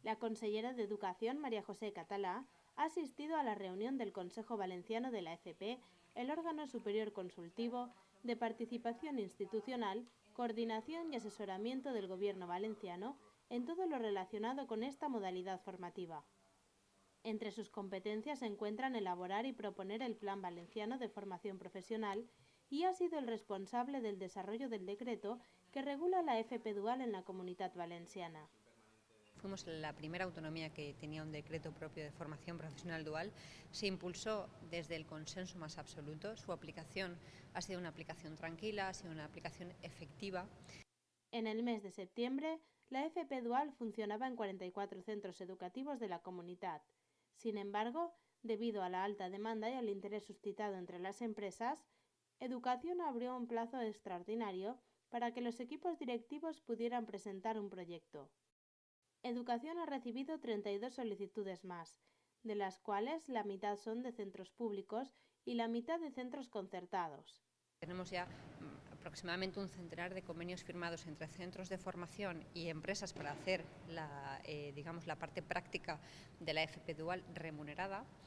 La consellera de Educación, María José Catalá, ha asistido a la reunión del Consejo Valenciano de la FP, el órgano superior consultivo de participación institucional, coordinación y asesoramiento del Gobierno valenciano en todo lo relacionado con esta modalidad formativa. Entre sus competencias se encuentran elaborar y proponer el Plan Valenciano de Formación Profesional y ha sido el responsable del desarrollo del decreto que regula la FP dual en la Comunitat Valenciana. Fuimos la primera autonomía que tenía un decreto propio de formación profesional dual. Se impulsó desde el consenso más absoluto. Su aplicación ha sido una aplicación tranquila, ha sido una aplicación efectiva. En el mes de septiembre, la FP dual funcionaba en 44 centros educativos de la comunidad. Sin embargo, debido a la alta demanda y al interés suscitado entre las empresas, Educación abrió un plazo extraordinario para que los equipos directivos pudieran presentar un proyecto. Educación ha recibido 32 solicitudes más, de las cuales la mitad son de centros públicos y la mitad de centros concertados. Tenemos ya aproximadamente un centenar de convenios firmados entre centros de formación y empresas para hacer la parte práctica de la FP dual remunerada.